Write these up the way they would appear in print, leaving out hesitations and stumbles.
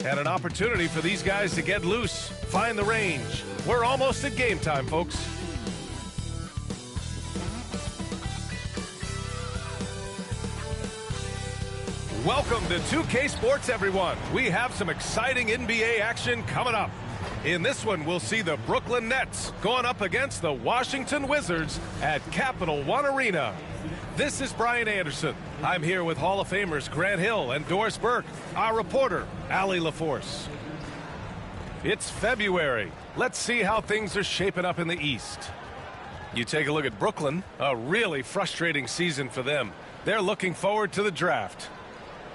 And an opportunity for these guys to get loose, find the range. We're almost at game time, folks. Welcome to 2K Sports, everyone. We have some exciting NBA action coming up. In this one, we'll see the Brooklyn Nets going up against the Washington Wizards at Capital One Arena. This is Brian Anderson. I'm here with Hall of Famers Grant Hill and Doris Burke, our reporter, Allie LaForce. It's February. Let's see how things are shaping up in the East. You take a look at Brooklyn, a really frustrating season for them. They're looking forward to the draft.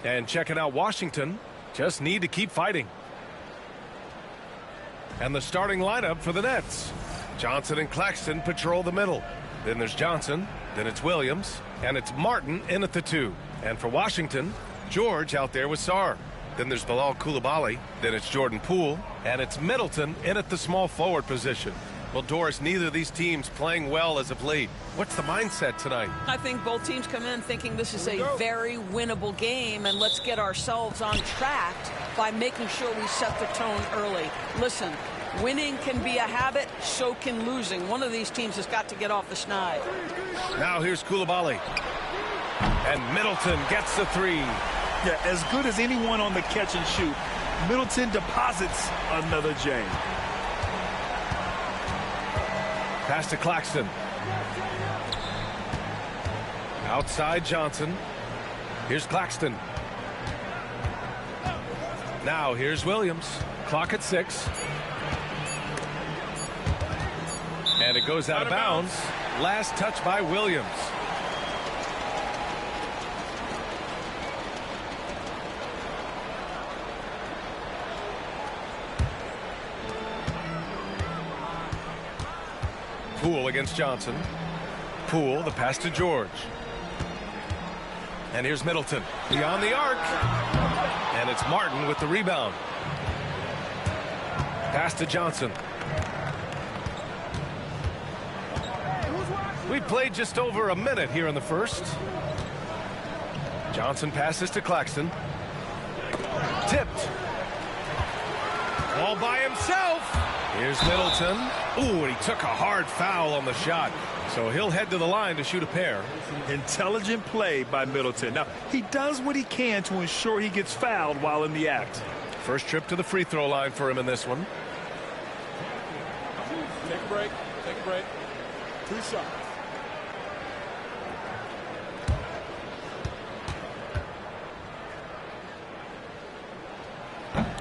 And checking out Washington, just need to keep fighting. And the starting lineup for the Nets. Johnson and Claxton patrol the middle. Then there's Johnson, then it's Williams, and it's Martin in at the 2. And for Washington, George out there with Sarr. Then there's Bilal Coulibaly, then it's Jordan Poole, and it's Middleton in at the small forward position. Well, Doris, neither of these teams playing well as of late. What's the mindset tonight? I think both teams come in thinking this is a very winnable game, and let's get ourselves on track by making sure we set the tone early. Listen, winning can be a habit, so can losing. One of these teams has got to get off the schneid. Now here's Coulibaly. And Middleton gets the 3. Yeah, as good as anyone on the catch and shoot, Middleton deposits another J. Pass to Claxton. Outside Johnson. Here's Claxton. Now here's Williams. Clock at 6. And it goes out of bounds. Last touch by Williams. Poole against Johnson. Poole, the pass to George. And here's Middleton. Beyond the arc. And it's Martin with the rebound. Pass to Johnson. We played just over a minute here in the first. Johnson passes to Claxton. Tipped. All by himself. Here's Middleton. Ooh, and he took a hard foul on the shot. So he'll head to the line to shoot a pair. Intelligent play by Middleton. Now, he does what he can to ensure he gets fouled while in the act. First trip to the free throw line for him in this one. Take a break. Take a break. 2 shots.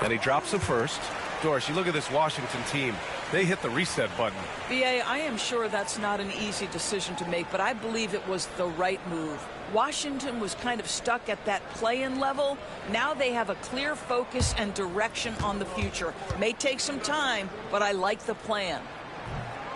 And he drops the first. Doris, you look at this Washington team. They hit the reset button. BA, I am sure that's not an easy decision to make, but I believe it was the right move. Washington was kind of stuck at that play-in level. Now they have a clear focus and direction on the future. May take some time, but I like the plan.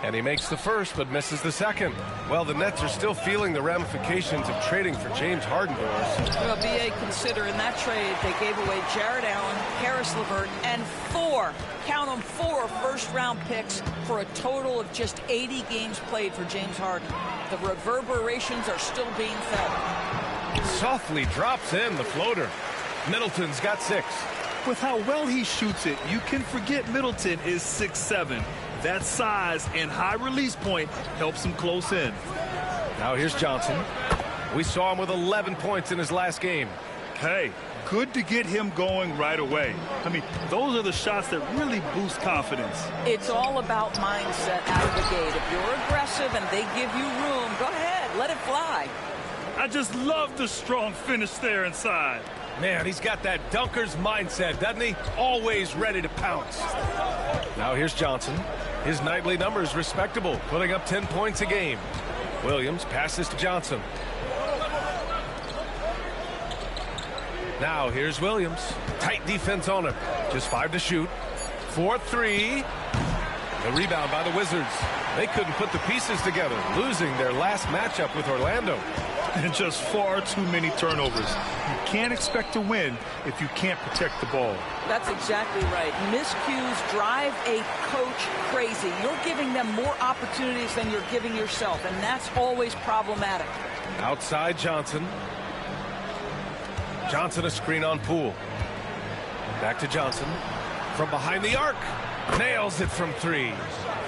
And he makes the first, but misses the second. Well, the Nets are still feeling the ramifications of trading for James Harden, Doris. Well, BA, consider in that trade, they gave away Jared Allen, Karis LeVert, and 4, count them, 4 first-round picks for a total of just 80 games played for James Harden. The reverberations are still being felt. Softly drops in the floater. Middleton's got 6. With how well he shoots it, you can forget Middleton is 6'7". That size and high release point helps him close in. Now here's Johnson. We saw him with 11 points in his last game. Hey, good to get him going right away. I mean, those are the shots that really boost confidence. It's all about mindset out of the gate. If you're aggressive and they give you room, go ahead, let it fly. I just love the strong finish there inside. Man, he's got that dunker's mindset, doesn't he? Always ready to pounce. Now here's Johnson. His nightly numbers respectable, putting up 10 points a game. Williams passes to Johnson. Now here's Williams. Tight defense on him. Just 5 to shoot. 4-3. The rebound by the Wizards. They couldn't put the pieces together, losing their last matchup with Orlando. And just far too many turnovers. You can't expect to win if you can't protect the ball. That's exactly right. Miscues drive a coach crazy. You're giving them more opportunities than you're giving yourself, and that's always problematic. Outside Johnson. Johnson a screen on Poole. Back to Johnson. From behind the arc. Nails it from 3.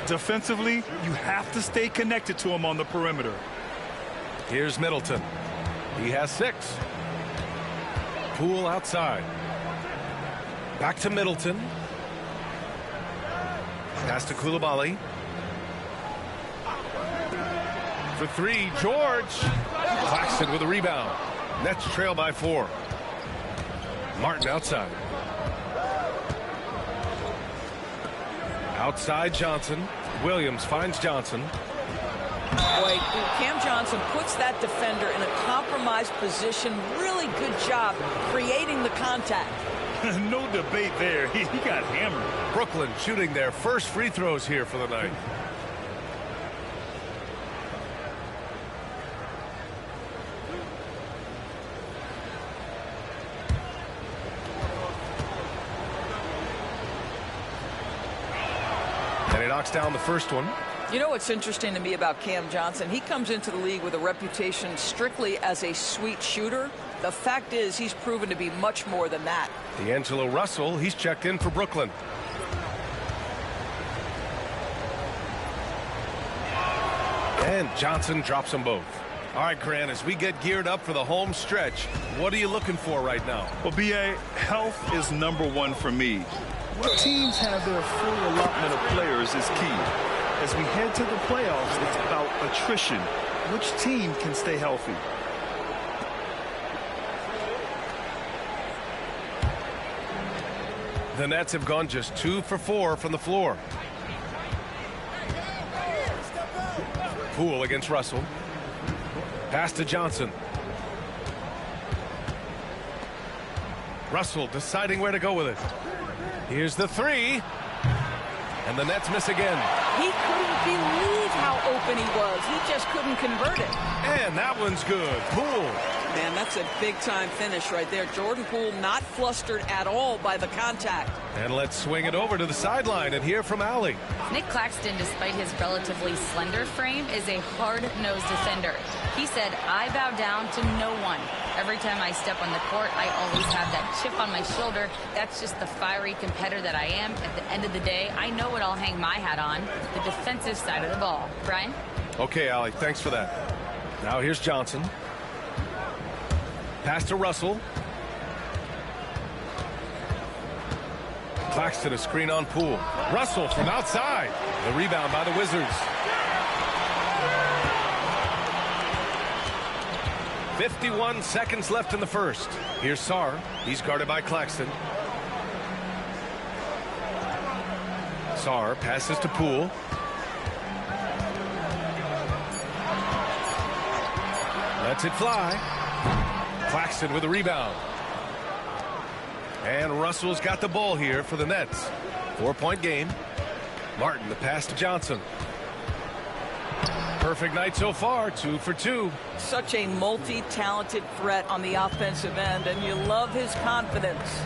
Defensively, you have to stay connected to him on the perimeter. Here's Middleton. He has 6. Poole outside. Back to Middleton. Pass to Coulibaly. For 3, George. Claxton with a rebound. Nets trail by 4. Martin outside. Outside Johnson. Williams finds Johnson. Boy, Cam Johnson puts that defender in a compromised position. Really good job creating the contact. No debate there. He got hammered. Brooklyn shooting their first free throws here for the night. And he knocks down the first one. You know what's interesting to me about Cam Johnson? He comes into the league with a reputation strictly as a sweet shooter. The fact is he's proven to be much more than that. D'Angelo Russell, he's checked in for Brooklyn. And Johnson drops them both. All right, Grant, as we get geared up for the home stretch, what are you looking for right now? Well, B.A., health is #1 for me. What teams have their full allotment of players is key. As we head to the playoffs, it's about attrition. Which team can stay healthy? The Nets have gone just 2 for 4 from the floor. Poole against Russell. Pass to Johnson. Russell deciding where to go with it. Here's the 3. And the Nets miss again. He couldn't believe how open he was. He just couldn't convert it. And that one's good. Poole. Man, that's a big-time finish right there. Jordan Poole not flustered at all by the contact. And let's swing it over to the sideline and hear from Allie. Nick Claxton, despite his relatively slender frame, is a hard-nosed defender. He said, "I bow down to no one. Every time I step on the court, I always have that chip on my shoulder. That's just the fiery competitor that I am. At the end of the day, I know what I'll hang my hat on, the defensive side of the ball." Brian? Okay, Allie, thanks for that. Now here's Johnson. Pass to Russell. Claxton a screen on Poole. Russell from outside. The rebound by the Wizards. 51 seconds left in the first. Here's Sarr. He's guarded by Claxton. Sarr passes to Poole. Lets it fly. Claxton with a rebound. And Russell's got the ball here for the Nets. 4-point game. Martin the pass to Johnson. Perfect night so far, 2 for 2. Such a multi-talented threat on the offensive end, and you love his confidence.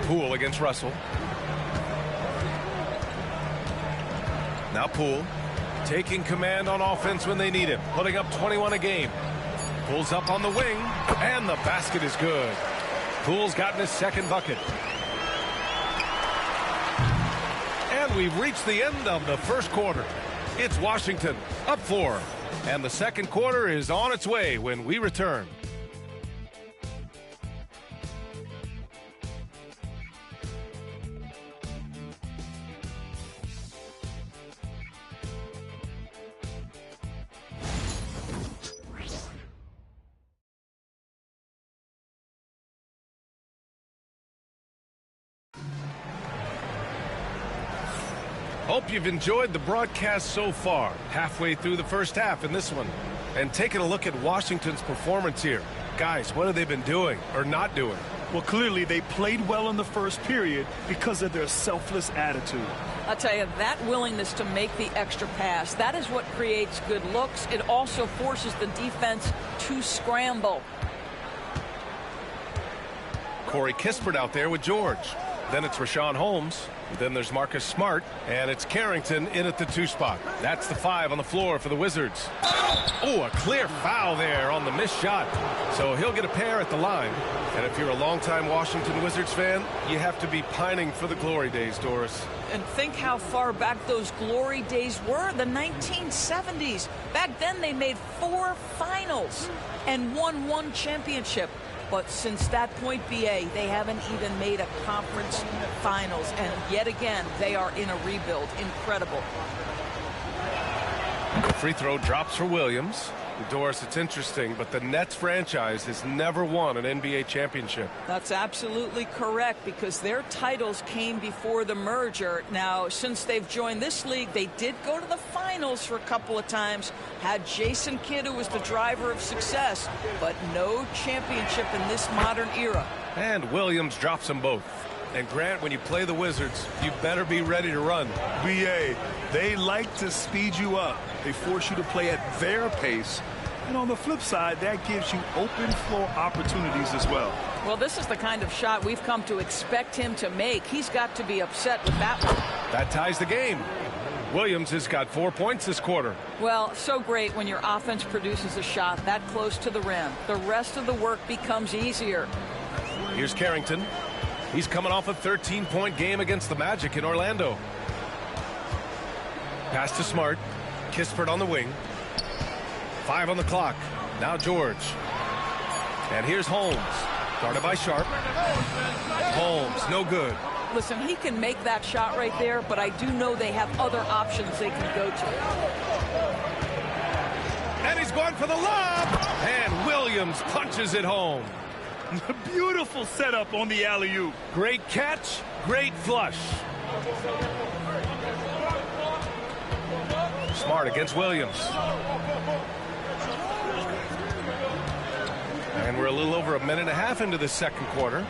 Poole against Russell. Now Poole taking command on offense when they need him, putting up 21 a game. Pulls up on the wing, and the basket is good. Poole's gotten his second bucket. And we've reached the end of the first quarter. It's Washington up 4, and the second quarter is on its way when we return. Hope you've enjoyed the broadcast so far, halfway through the first half in this one. And taking a look at Washington's performance here. Guys, what have they been doing or not doing? Well, clearly they played well in the first period because of their selfless attitude. I'll tell you, that willingness to make the extra pass, that is what creates good looks. It also forces the defense to scramble. Corey Kispert out there with George. Then it's Richaun Holmes. Then there's Marcus Smart, and it's Carrington in at the 2 spot. That's the 5 on the floor for the Wizards. Oh, a clear foul there on the missed shot. So he'll get a pair at the line. And if you're a longtime Washington Wizards fan, you have to be pining for the glory days, Doris. And think how far back those glory days were, the 1970s. Back then they made 4 finals and won 1 championship. But since that point, BA, they haven't even made a conference finals. And yet again, they are in a rebuild. Incredible. The free throw drops for Williams. Doris, it's interesting, but the Nets franchise has never won an NBA championship. That's absolutely correct, because their titles came before the merger. Now, since they've joined this league, they did go to the finals for a couple of times, had Jason Kidd, who was the driver of success, but no championship in this modern era. And Williams drops them both. And Grant, when you play the Wizards, you better be ready to run. BA, they like to speed you up. They force you to play at their pace. And on the flip side, that gives you open floor opportunities as well. Well, this is the kind of shot we've come to expect him to make. He's got to be upset with that one. That ties the game. Williams has got 4 points this quarter. Well, so great when your offense produces a shot that close to the rim. The rest of the work becomes easier. Here's Carrington. He's coming off a 13-point game against the Magic in Orlando. Pass to Smart. Kispert on the wing. 5 on the clock. Now George. And here's Holmes. Guarded by Sharp. Holmes, no good. Listen, he can make that shot right there, but I do know they have other options they can go to. And he's going for the lob. And Williams punches it home. Beautiful setup on the alley-oop. Great catch, great flush. Smart against Williams. And we're a little over a minute and a half into the second quarter.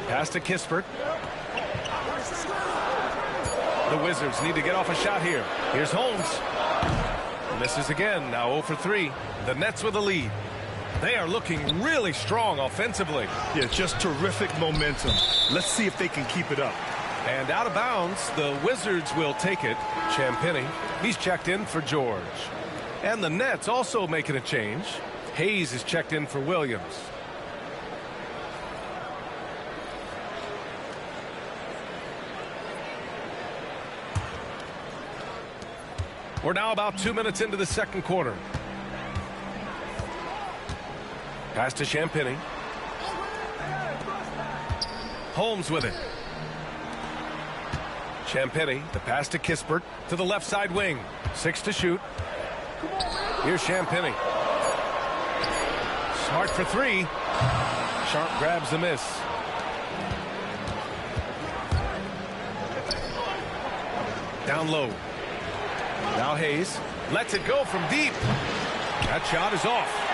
Pass to Kispert. The Wizards need to get off a shot here. Here's Holmes. Misses again, now 0 for 3. The Nets with a lead. They are looking really strong offensively. Yeah, just terrific momentum. Let's see if they can keep it up. And out of bounds, the Wizards will take it. Champagnie, he's checked in for George. And the Nets also making a change. Hayes is checked in for Williams. We're now about 2 minutes into the second quarter. Pass to Champagnie. Holmes with it. Champagnie, the pass to Kispert to the left side wing. 6 to shoot. Here's Champagnie. Smart for 3. Sharp grabs the miss. Down low. Now Hayes lets it go from deep. That shot is off.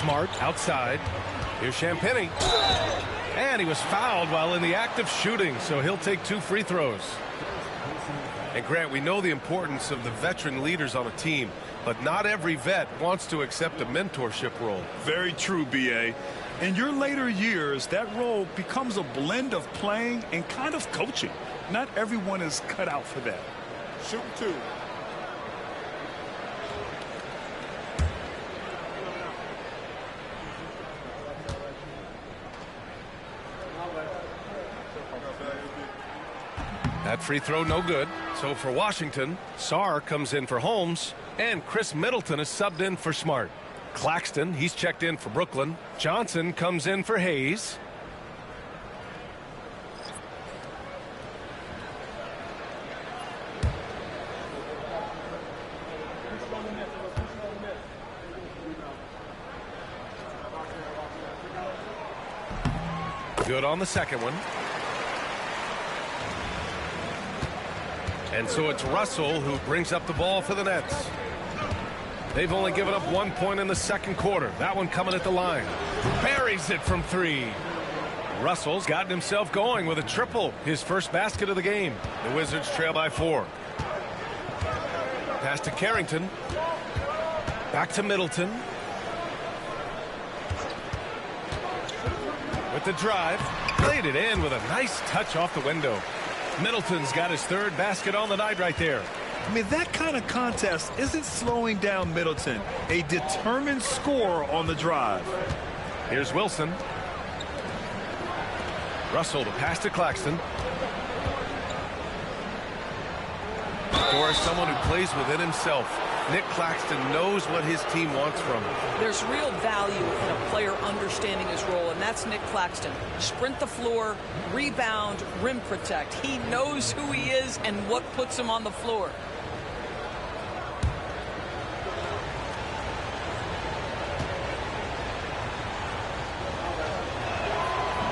Smart outside. Here's Champagnie. And he was fouled while in the act of shooting, so he'll take 2 free throws. And Grant, we know the importance of the veteran leaders on a team, but not every vet wants to accept a mentorship role. Very true, BA. In your later years, that role becomes a blend of playing and kind of coaching. Not everyone is cut out for that. Shoot 2. That free throw no good. So for Washington, Sarr comes in for Holmes, and Chris Middleton is subbed in for Smart. Claxton, he's checked in for Brooklyn. Johnson comes in for Hayes. Good on the second one. And so it's Russell who brings up the ball for the Nets. They've only given up 1 point in the second quarter. That one coming at the line. Buries it from 3. Russell's gotten himself going with a triple. His first basket of the game. The Wizards trail by 4. Pass to Carrington. Back to Middleton. With with the drive. Played it in with a nice touch off the window. Middleton's got his third basket on the night right there. I mean, that kind of contest isn't slowing down Middleton. A determined scorer on the drive. Here's Wilson. Russell to pass to Claxton. For someone who plays within himself, Nick Claxton knows what his team wants from him. There's real value in a player understanding his role, and that's Nick Claxton. Sprint the floor, rebound, rim protect. He knows who he is and what puts him on the floor.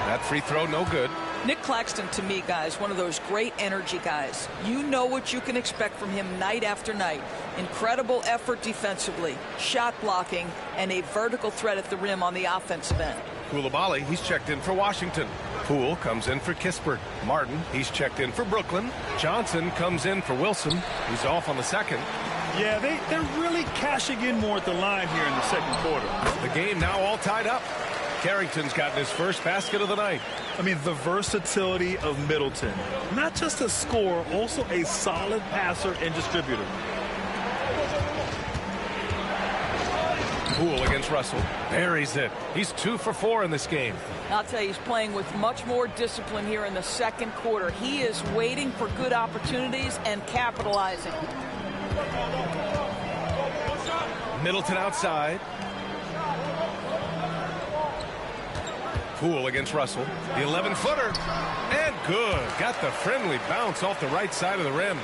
That free throw, no good. Nick Claxton, to me, guys, one of those great energy guys. You know what you can expect from him night after night. Incredible effort defensively, shot blocking, and a vertical threat at the rim on the offensive end. Coulibaly, he's checked in for Washington. Poole comes in for Kispert. Martin, he's checked in for Brooklyn. Johnson comes in for Wilson. He's off on the second. Yeah, they're really cashing in more at the line here in the second quarter. The game now all tied up. Carrington's gotten his first basket of the night. I mean, the versatility of Middleton. Not just a scorer, also a solid passer and distributor. Poole against Russell. Buries it. He's 2 for 4 in this game. I'll tell you, he's playing with much more discipline here in the second quarter. He is waiting for good opportunities and capitalizing. Middleton outside. Poole against Russell. The 11-footer. And good. Got the friendly bounce off the right side of the rim.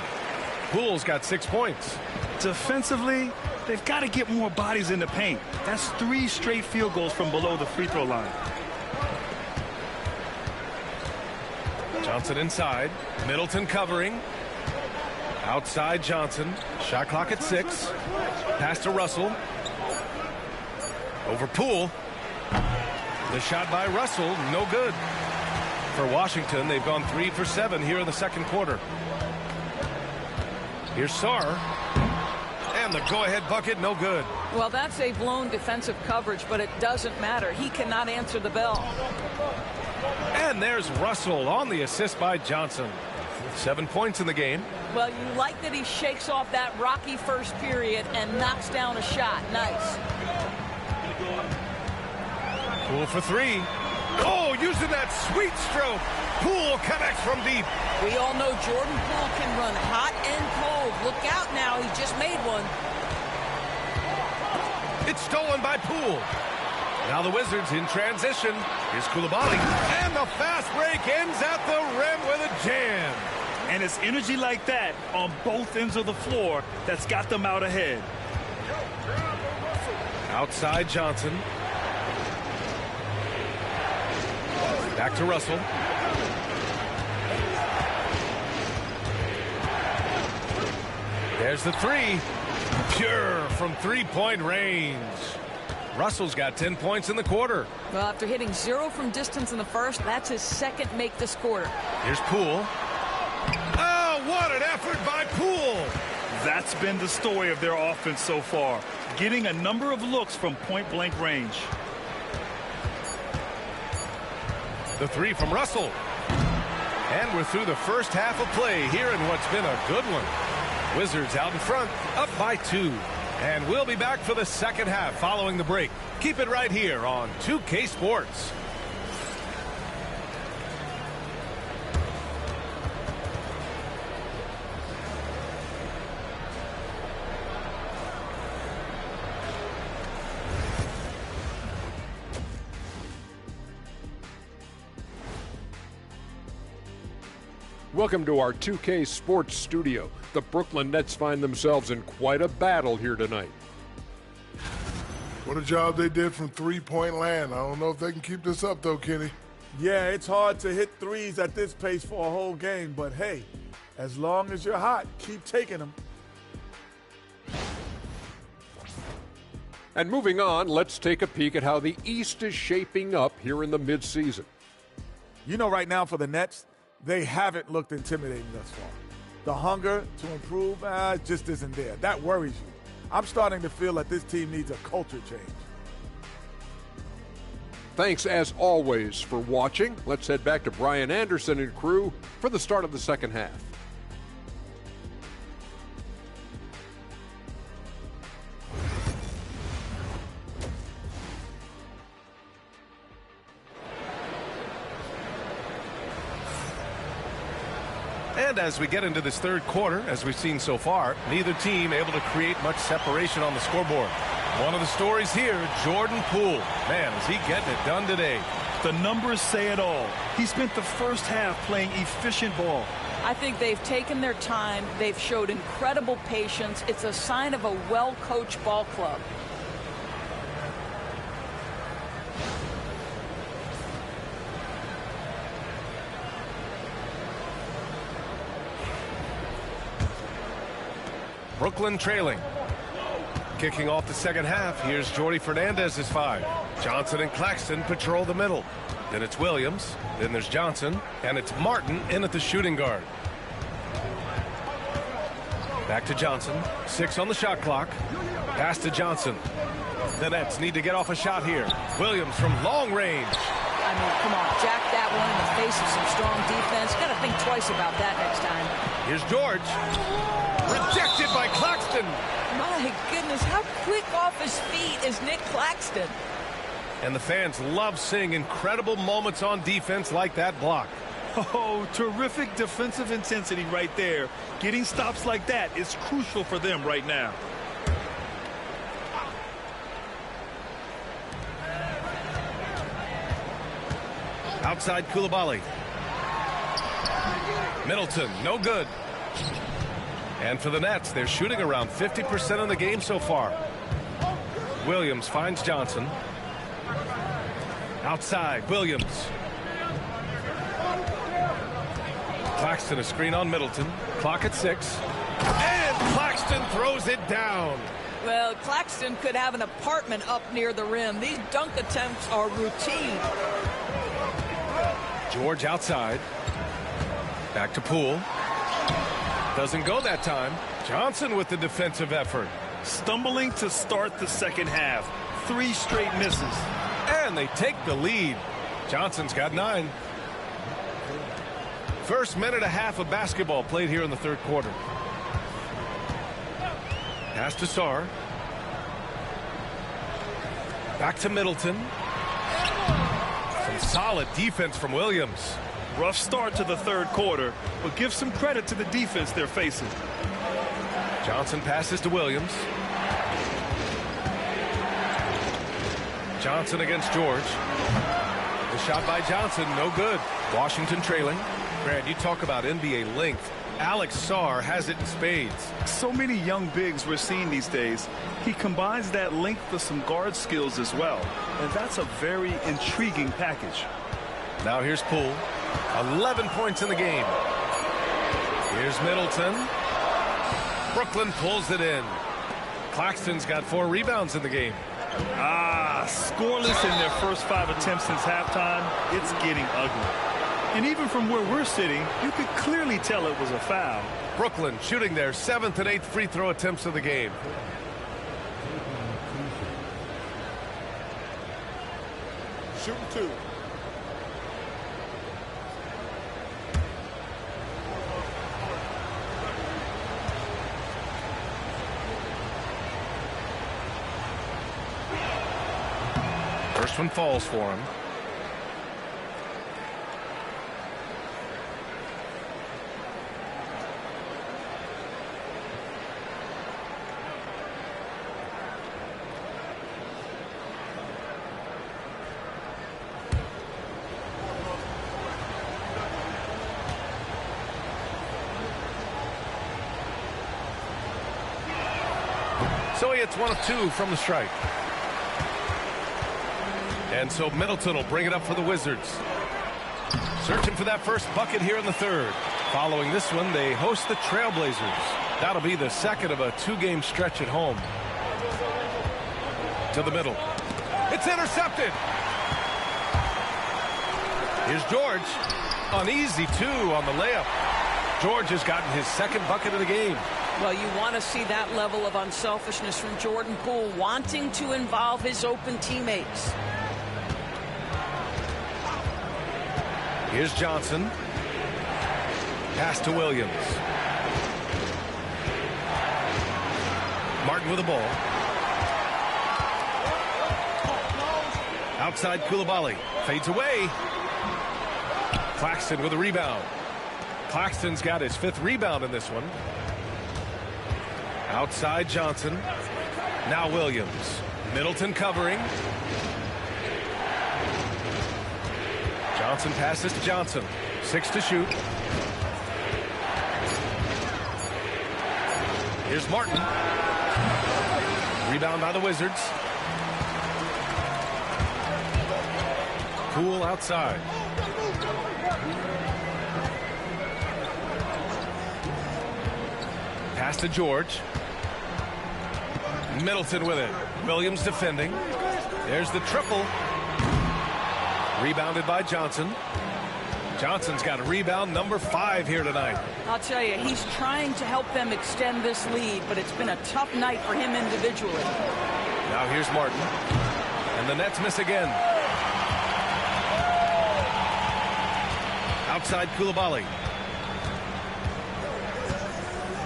Poole's got 6 points. Defensively, they've got to get more bodies in the paint. That's 3 straight field goals from below the free throw line. Johnson inside. Middleton covering. Outside Johnson. Shot clock at 6. Pass to Russell. Over Poole. The shot by Russell, no good. For Washington, they've gone 3 for 7 here in the second quarter. Here's Sarr. And the go-ahead bucket, no good. Well, that's a blown defensive coverage, but it doesn't matter. He cannot answer the bell. And there's Russell on the assist by Johnson. 7 points in the game. Well, you like that he shakes off that rocky first period and knocks down a shot. Nice. Poole for 3. Oh, using that sweet stroke. Poole connects from deep. We all know Jordan Poole can run hot and cold. Look out now. He just made one. It's stolen by Poole. Now the Wizards in transition. Here's Coulibaly. And the fast break ends at the rim with a jam. And it's energy like that on both ends of the floor that's got them out ahead. Outside Johnson. Back to Russell. There's the 3. Pure from three-point range. Russell's got 10 points in the quarter. Well, after hitting 0 from distance in the first, that's his second make this quarter. Here's Poole. Oh, what an effort by Poole. That's been the story of their offense so far. Getting a number of looks from point-blank range. The 3 from Russell. And we're through the first half of play here in what's been a good one. Wizards out in front, up by 2. And we'll be back for the second half following the break. Keep it right here on 2K Sports. Welcome to our 2K Sports studio. The Brooklyn Nets find themselves in quite a battle here tonight. What a job they did from three-point land. I don't know if they can keep this up, though, Kenny. Yeah, it's hard to hit threes at this pace for a whole game, but hey, as long as you're hot, keep taking them. And moving on, let's take a peek at how the East is shaping up here in the midseason. You know, right now for the Nets, they haven't looked intimidating thus far. The hunger to improve just isn't there. That worries you. I'm starting to feel like this team needs a culture change. Thanks, as always, for watching. Let's head back to Brian Anderson and crew for the start of the second half. And as we get into this third quarter, as we've seen so far, neither team able to create much separation on the scoreboard. One of the stories here, Jordan Poole. Man, is he getting it done today. The numbers say it all. He spent the first half playing efficient ball. I think they've taken their time. They've showed incredible patience. It's a sign of a well-coached ball club. Brooklyn trailing. Kicking off the second half, here's Jordi Fernandez's 5. Johnson and Claxton patrol the middle. Then it's Williams, then there's Johnson, and it's Martin in at the shooting guard. Back to Johnson, 6 on the shot clock. Pass to Johnson. The Nets need to get off a shot here. Williams from long range. I mean, come on, jack that one in the face of some strong defense. Got to think twice about that next time. Here's George. Rejected by Claxton. My goodness, how quick off his feet is Nick Claxton? And the fans love seeing incredible moments on defense like that block. Oh, terrific defensive intensity right there. Getting stops like that is crucial for them right now. Outside Coulibaly. Middleton, no good. And for the Nets, they're shooting around 50% in the game so far. Williams finds Johnson. Outside, Williams. Claxton, a screen on Middleton. Clock at 6. And Claxton throws it down. Well, Claxton could have an apartment up near the rim. These dunk attempts are routine. George outside. Back to Poole. Doesn't go that time. Johnson with the defensive effort. Stumbling to start the second half. 3 straight misses. And they take the lead. Johnson's got 9. First minute and a half of basketball played here in the third quarter. Pass to Sarr. Back to Middleton. Some solid defense from Williams. Rough start to the third quarter, but give some credit to the defense they're facing. Johnson passes to Williams. Johnson against George. The shot by Johnson, no good. Washington trailing. Grant, you talk about NBA length. Alex Sarr has it in spades. So many young bigs we're seeing these days. He combines that length with some guard skills as well, and that's a very intriguing package. Now here's Poole. 11 points in the game. Here's Middleton. Brooklyn pulls it in. Claxton's got 4 rebounds in the game. Scoreless in their first 5 attempts since halftime. It's getting ugly. And even from where we're sitting, you could clearly tell it was a foul. Brooklyn shooting their 7th and 8th free throw attempts of the game. Shooting 2. First one falls for him. So he hits 1 of 2 from the strike. And so Middleton will bring it up for the Wizards. Searching for that first bucket here in the third. Following this one, they host the Trailblazers. That'll be the second of a 2-game stretch at home. To the middle. It's intercepted. Here's George. An easy 2 on the layup. George has gotten his 2nd bucket of the game. Well, you want to see that level of unselfishness from Jordan Poole, wanting to involve his open teammates. Here's Johnson. Pass to Williams. Martin with the ball. Outside Coulibaly. Fades away. Claxton with a rebound. Claxton's got his 5th rebound in this one. Outside Johnson. Now Williams. Middleton covering. Johnson passes to Johnson. 6 to shoot. Here's Martin. Rebound by the Wizards. Poole outside. Pass to George. Middleton with it. Williams defending. There's the triple. Rebounded by Johnson. Johnson's got a rebound number 5 here tonight. I'll tell you, he's trying to help them extend this lead, but it's been a tough night for him individually. Now here's Martin. And the Nets miss again. Outside Coulibaly.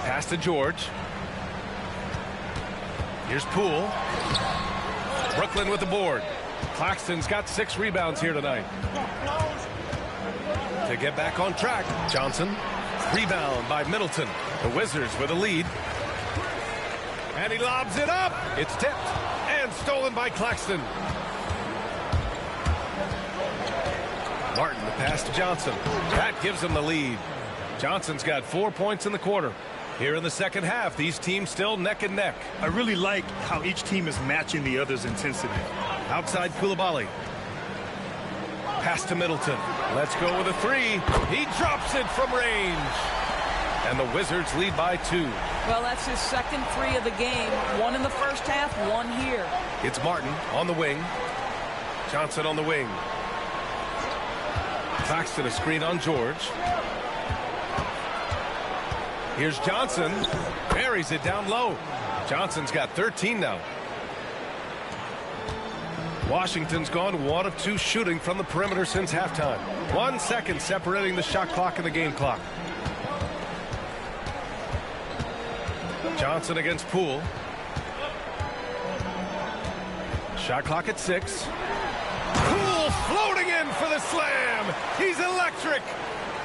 Pass to George. Here's Poole. Brooklyn with the board. Claxton's got 6 rebounds here tonight. To get back on track, Johnson. Rebound by Middleton. The Wizards with a lead. And he lobs it up. It's tipped and stolen by Claxton. Martin, the pass to Johnson. That gives him the lead. Johnson's got 4 points in the quarter. Here in the second half, these teams still neck and neck. I really like how each team is matching the other's intensity. Outside Coulibaly. Pass to Middleton. Let's go with a 3. He drops it from range. And the Wizards lead by 2. Well, that's his second 3 of the game. 1 in the first half, 1 here. It's Martin on the wing. Johnson on the wing. Claxton a screen on George. Here's Johnson. Buries it down low. Johnson's got 13 now. Washington's gone 1 of 2 shooting from the perimeter since halftime. 1 second separating the shot clock and the game clock. Johnson against Poole. Shot clock at 6. Poole floating in for the slam. He's electric.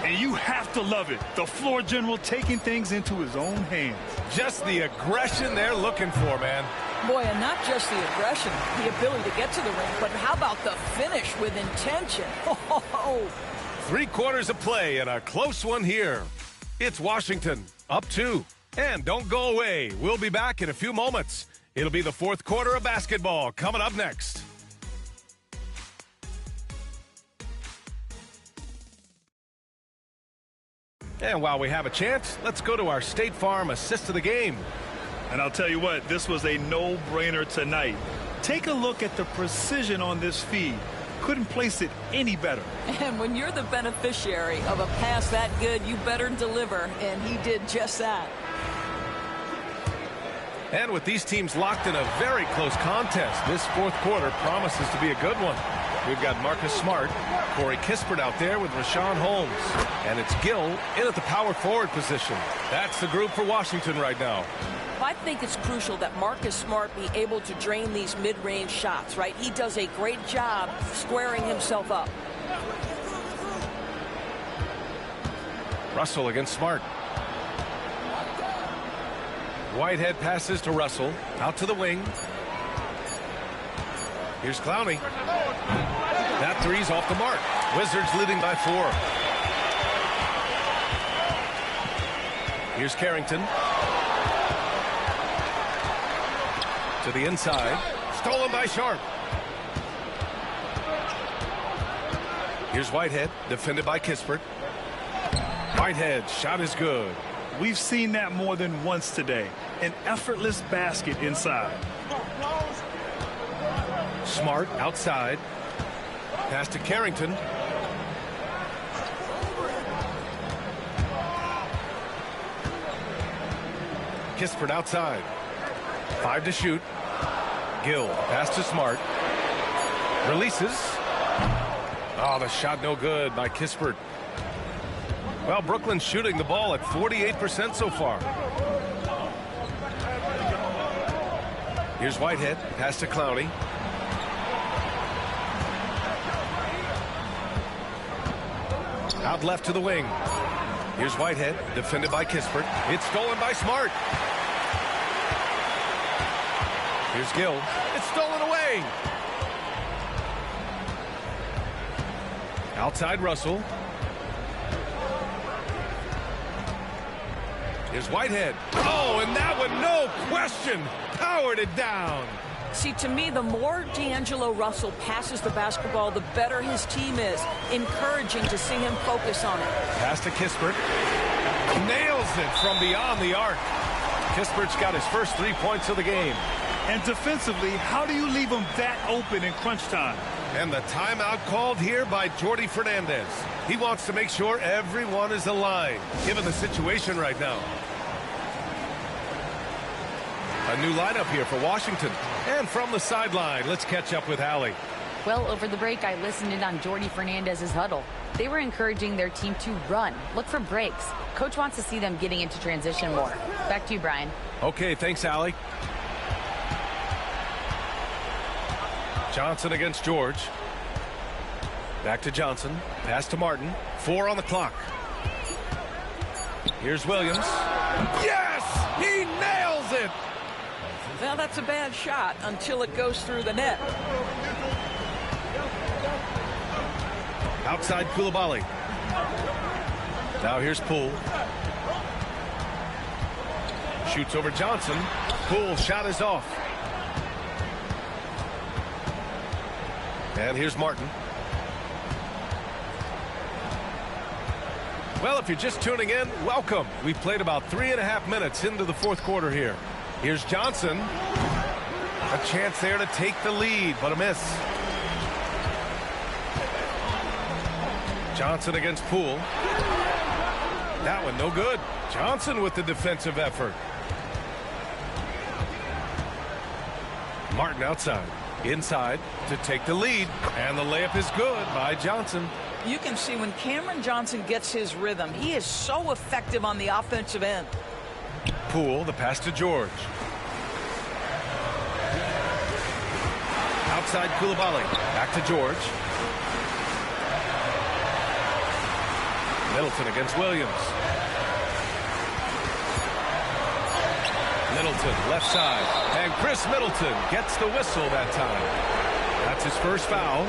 And you have to love it. The floor general taking things into his own hands. Just the aggression they're looking for, man. Boy, and not just the aggression, the ability to get to the ring, but how about the finish with intention? Oh. 3 quarters of play and a close one here. It's Washington up 2. And don't go away. We'll be back in a few moments. It'll be the 4th quarter of basketball coming up next. And while we have a chance, let's go to our State Farm assist of the game. And I'll tell you what, this was a no-brainer tonight. Take a look at the precision on this feed. Couldn't place it any better. And when you're the beneficiary of a pass that good, you better deliver. And he did just that. And with these teams locked in a very close contest, this 4th quarter promises to be a good one. We've got Marcus Smart, Corey Kispert out there with Rashawn Holmes. And it's Gill in at the power forward position. That's the group for Washington right now. I think it's crucial that Marcus Smart be able to drain these mid-range shots, right? He does a great job squaring himself up. Russell against Smart. Whitehead passes to Russell. Out to the wing. Here's Clowney. That 3's off the mark. Wizards leading by 4. Here's Carrington. To the inside. Stolen by Sharp. Here's Whitehead. Defended by Kispert. Whitehead. Shot is good. We've seen that more than once today. An effortless basket inside. Smart outside. Pass to Carrington. Kispert outside. 5 to shoot. Gill pass to Smart. Releases. Oh, the shot no good by Kispert. Well, Brooklyn's shooting the ball at 48% so far. Here's Whitehead, pass to Clowney. Out left to the wing. Here's Whitehead, defended by Kispert. It's stolen by Smart. Here's Gill. It's stolen away. Outside Russell. Here's Whitehead. Oh, and that one, no question, powered it down. See, to me, the more D'Angelo Russell passes the basketball, the better his team is. Encouraging to see him focus on it. Pass to Kispert. Nails it from beyond the arc. Kispert's got his first 3 points of the game. And defensively, how do you leave them that open in crunch time? And the timeout called here by Jordi Fernandez. He wants to make sure everyone is aligned, given the situation right now. A new lineup here for Washington. And from the sideline, let's catch up with Allie. Well, over the break, I listened in on Jordi Fernandez's huddle. They were encouraging their team to run, look for breaks. Coach wants to see them getting into transition more. Back to you, Brian. Okay, thanks, Allie. Johnson against George. Back to Johnson. Pass to Martin. 4 on the clock. Here's Williams. Yes! He nails it! Well, that's a bad shot until it goes through the net. Outside Coulibaly. Now here's Poole. Shoots over Johnson. Poole shot is off. And here's Martin. Well, if you're just tuning in, welcome. We've played about 3.5 minutes into the fourth quarter here. Here's Johnson. A chance there to take the lead, but a miss. Johnson against Poole. That one no good. Johnson with the defensive effort. Martin outside. Inside to take the lead. And the layup is good by Johnson. You can see when Cameron Johnson gets his rhythm, he is so effective on the offensive end. Poole, the pass to George. Outside Coulibaly. Back to George. Middleton against Williams. Middleton, left side. And Chris Middleton gets the whistle that time. That's his first foul.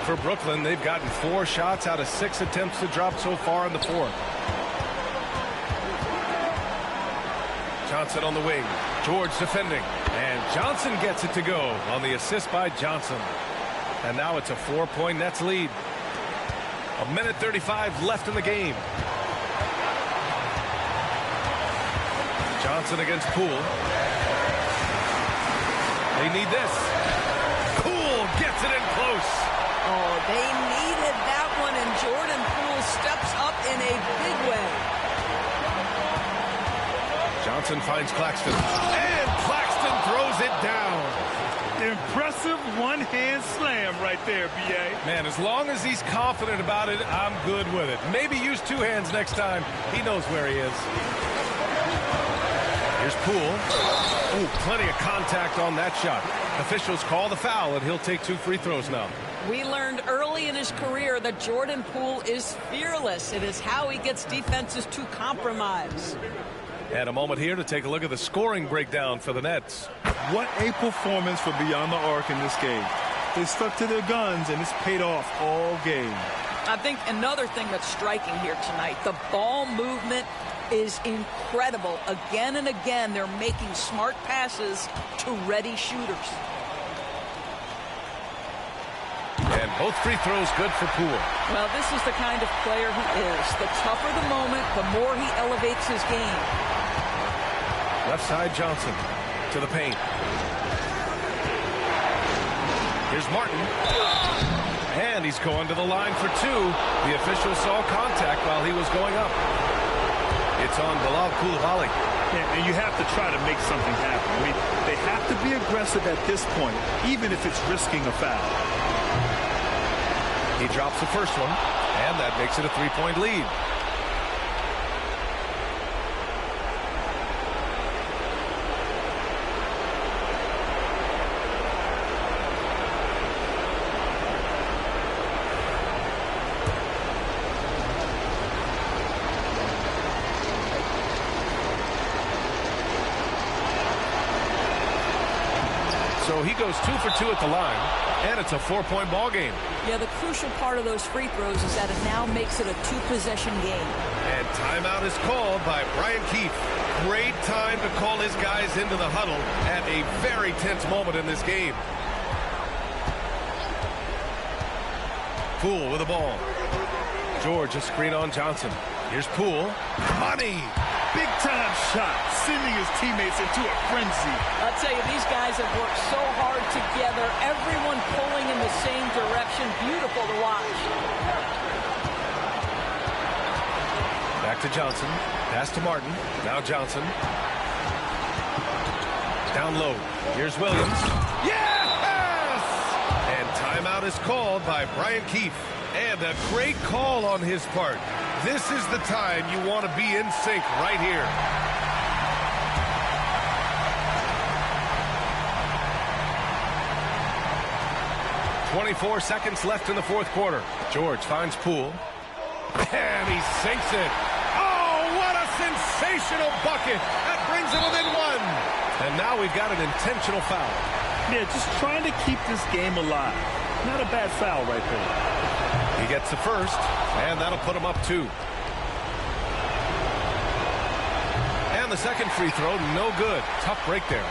For Brooklyn, they've gotten 4 shots out of 6 attempts to drop so far in the fourth. Johnson on the wing. George defending. And Johnson gets it to go on the assist by Johnson. And now it's a 4-point Nets lead. 1:35 left in the game. Johnson against Poole. They need this. Poole gets it in close. Oh, they needed that one, and Jordan Poole steps up in a big way. Johnson finds Claxton. And Claxton throws it down. Impressive one-hand slam right there, B.A. Man, as long as he's confident about it, I'm good with it. Maybe use 2 hands next time. He knows where he is. Here's Poole. Ooh, plenty of contact on that shot. Officials call the foul, and he'll take 2 free throws now. We learned early in his career that Jordan Poole is fearless. It is how he gets defenses to compromise. And a moment here to take a look at the scoring breakdown for the Nets. What a performance for Beyond the Arc in this game. They stuck to their guns, and it's paid off all game. I think another thing that's striking here tonight, the ball movement is incredible. Again and again, they're making smart passes to ready shooters. And both free throws good for Poole. Well, this is the kind of player he is. The tougher the moment, the more he elevates his game. Left side Johnson to the paint. Here's Martin. And he's going to the line for 2. The official saw contact while he was going up. It's on Bilal Coulibaly. And you have to try to make something happen. I mean, they have to be aggressive at this point, even if it's risking a foul. He drops the first one, and that makes it a 3-point lead. So he goes 2 for 2 at the line, and it's a 4-point ball game. Yeah, the crucial part of those free throws is that it now makes it a 2-possession game. And timeout is called by Brian Keefe. Great time to call his guys into the huddle at a very tense moment in this game. Poole with the ball. George a screen on Johnson. Here's Poole. Money! Big-time shot, sending his teammates into a frenzy. I'll tell you, these guys have worked so hard together. Everyone pulling in the same direction. Beautiful to watch. Back to Johnson. Pass to Martin. Now Johnson. Down low. Here's Williams. Yes! And timeout is called by Brian Keefe. And a great call on his part. This is the time you want to be in sync right here. .24 seconds left in the fourth quarter. George finds Poole. And he sinks it. Oh, what a sensational bucket. That brings it within one. And now we've got an intentional foul. Yeah, just trying to keep this game alive. Not a bad foul right there. He gets the first, and that'll put him up 2. And the second free throw, no good. Tough break there.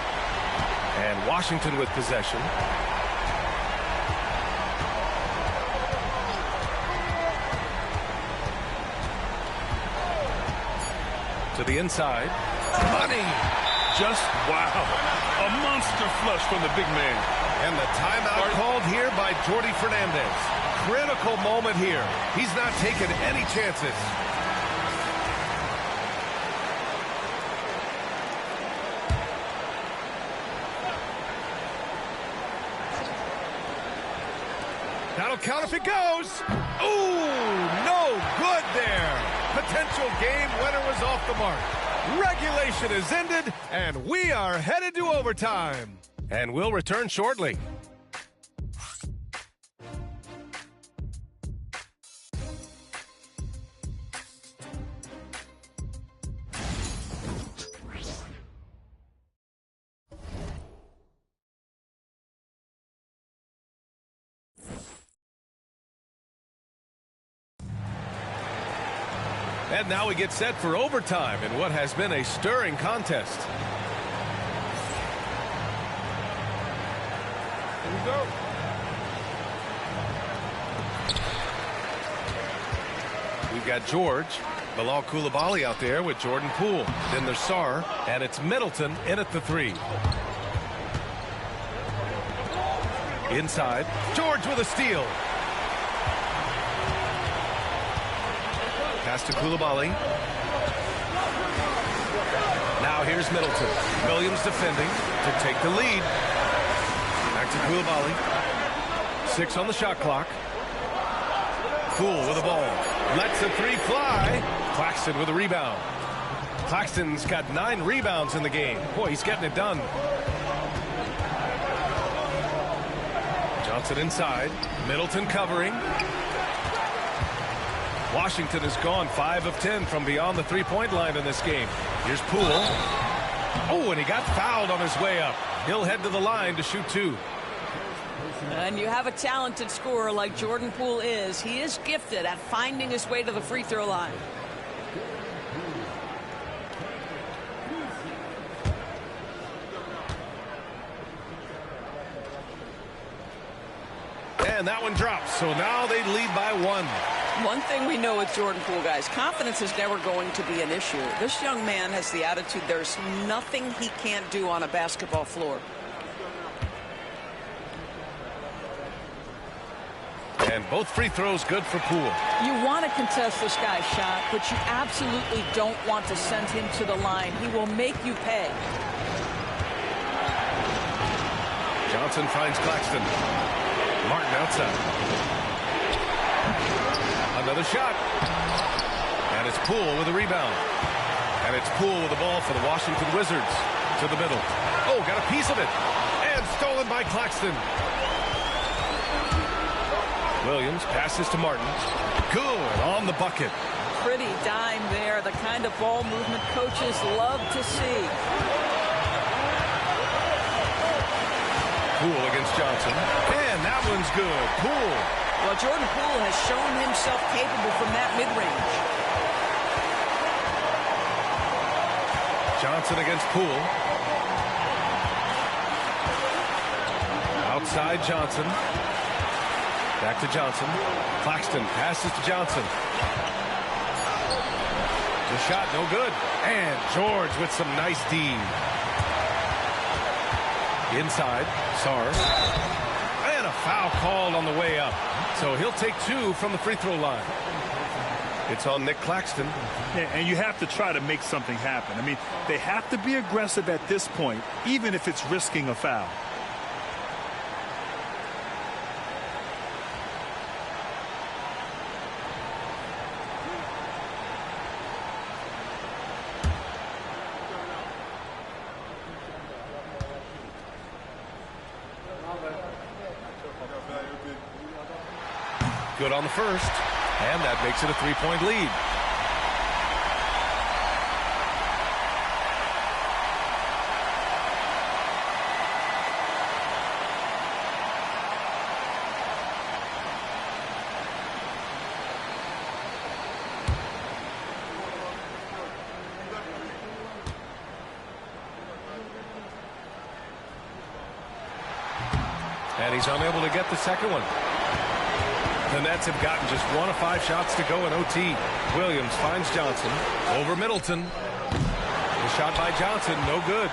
And Washington with possession. To the inside. Money! Just wow. A monster flush from the big man. And the timeout called here by Jordi Fernandez. Critical moment here. He's not taking any chances. That'll count if it goes. Ooh, no good there. Potential game winner was off the mark. Regulation is ended, and we are headed to overtime. And we'll return shortly. And now we get set for overtime in what has been a stirring contest. Here we go. We've got George, Bilal Coulibaly out there with Jordan Poole. Then there's Sarr, and it's Middleton in at the 3. Inside, George with a steal. Pass to Coulibaly. Now here's Middleton. Williams defending to take the lead. Back to Coulibaly. 6 on the shot clock. Poole with the ball. Lets the 3 fly. Claxton with a rebound. Claxton's got 9 rebounds in the game. Boy, he's getting it done. Johnson inside. Middleton covering. Washington has gone 5 of 10 from beyond the 3-point line in this game. Here's Poole. Oh, and he got fouled on his way up. He'll head to the line to shoot 2. And you have a talented scorer like Jordan Poole is. He is gifted at finding his way to the free throw line. And that one drops. So now they lead by 1. One thing we know with Jordan Poole, guys, confidence is never going to be an issue. This young man has the attitude there's nothing he can't do on a basketball floor. And both free throws good for Poole. You want to contest this guy's shot, but you absolutely don't want to send him to the line. He will make you pay. Johnson finds Claxton. Martin outside. Another shot. And it's Poole with a rebound. And it's Poole with the ball for the Washington Wizards. To the middle. Oh, got a piece of it. And stolen by Claxton. Williams passes to Martin. Good on the bucket. Pretty dime there. The kind of ball movement coaches love to see. Poole against Johnson. And that one's good. Poole. Well, Jordan Poole has shown himself capable from that mid-range. Johnson against Poole. Outside Johnson. Back to Johnson. Claxton passes to Johnson. The shot no good. And George with some nice D. Inside. Sarr. And a foul called on the way up. So he'll take 2 from the free throw line. It's on Nick Claxton. Yeah, and you have to try to make something happen. I mean, they have to be aggressive at this point, even if it's risking a foul. Good on the first, and that makes it a 3-point lead. And he's unable to get the second one. The Nets have gotten just 1 of 5 shots to go in OT. Williams finds Johnson over Middleton. The shot by Johnson, no good.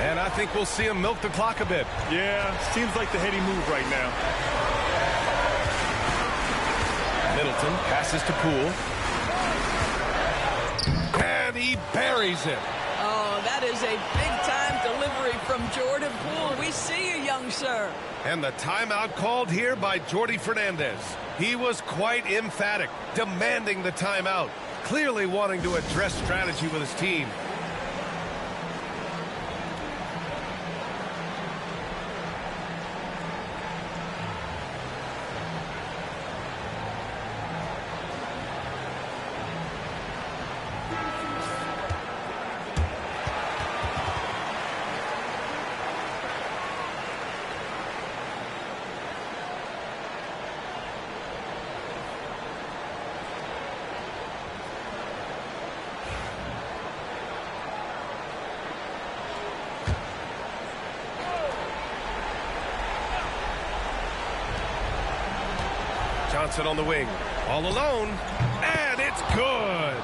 And I think we'll see him milk the clock a bit. Yeah, seems like the heady move right now. Middleton passes to Poole. And he buries it. Oh, that is a big-time delivery from Jordan Poole. We see you, young sir. And the timeout called here by Jordi Fernandez. He was quite emphatic, demanding the timeout, clearly wanting to address strategy with his team. Johnson on the wing, all alone, and it's good.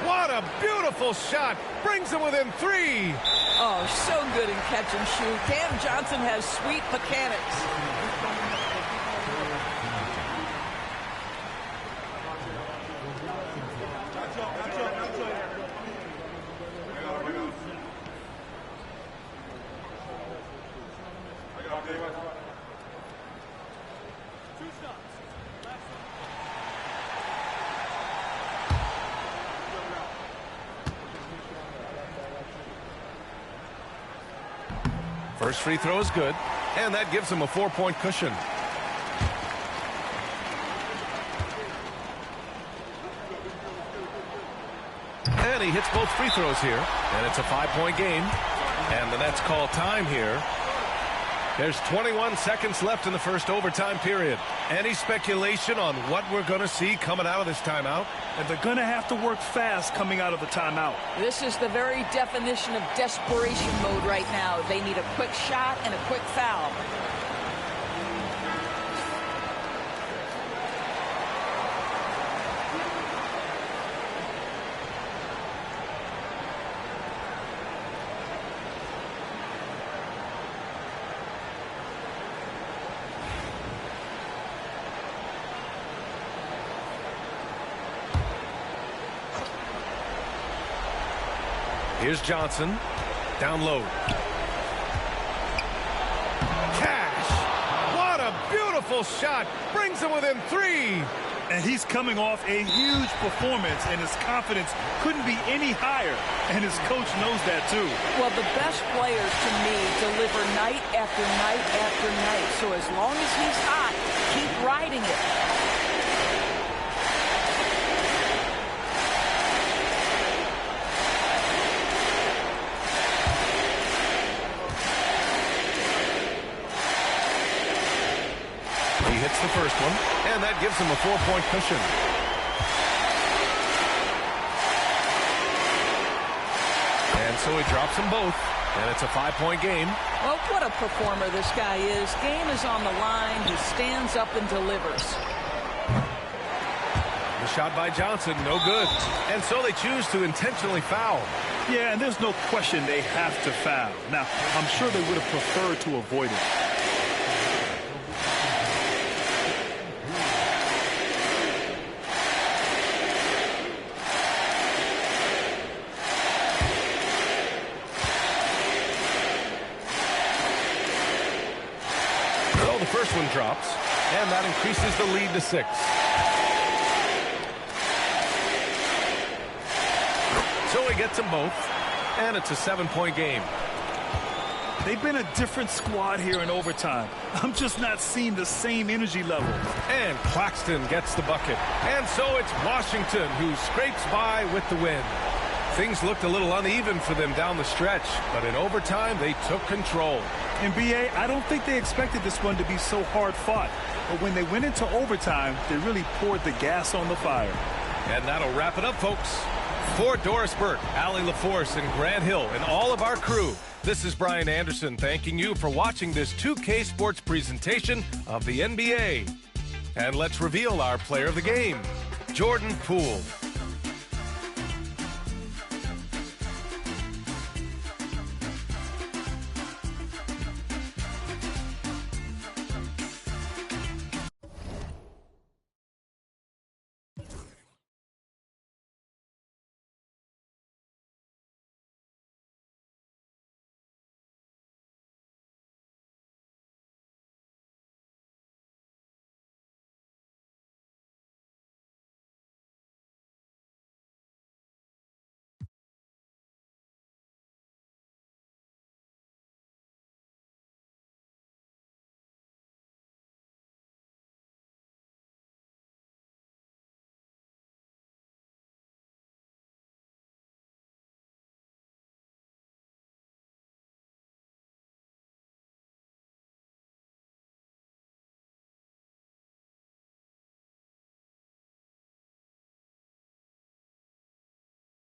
What a beautiful shot. Brings him within 3. Oh, so good in catch and shoot. Cam Johnson has sweet mechanics. First free throw is good, and that gives him a 4-point cushion. And he hits both free throws here, and it's a 5-point game. And the Nets call time here. There's 21 seconds left in the first overtime period. Any speculation on what we're going to see coming out of this timeout? And they're going to have to work fast coming out of the timeout. This is the very definition of desperation mode right now. They need a quick shot and a quick foul. Here's Johnson. Down low. Cash. What a beautiful shot. Brings him within 3. And he's coming off a huge performance, and his confidence couldn't be any higher. And his coach knows that, too. Well, the best players, to me, deliver night after night after night. So as long as he's hot, keep riding it. He hits the first one, and that gives him a 4-point cushion. And so he drops them both, and it's a 5-point game. Well, what a performer this guy is. Game is on the line. He stands up and delivers. The shot by Johnson, no good. And so they choose to intentionally foul. Yeah, and there's no question they have to foul. Now, I'm sure they would have preferred to avoid it. First one drops, and that increases the lead to 6. So he gets them both, and it's a 7-point game. They've been a different squad here in overtime. I'm just not seeing the same energy level. And Claxton gets the bucket. And so it's Washington who scrapes by with the win. Things looked a little uneven for them down the stretch, but in overtime they took control. And B.A., I don't think they expected this one to be so hard-fought. But when they went into overtime, they really poured the gas on the fire. And that'll wrap it up, folks. For Doris Burke, Allie LaForce, and Grant Hill, and all of our crew, this is Brian Anderson thanking you for watching this 2K Sports presentation of the NBA. And let's reveal our player of the game, Jordan Poole.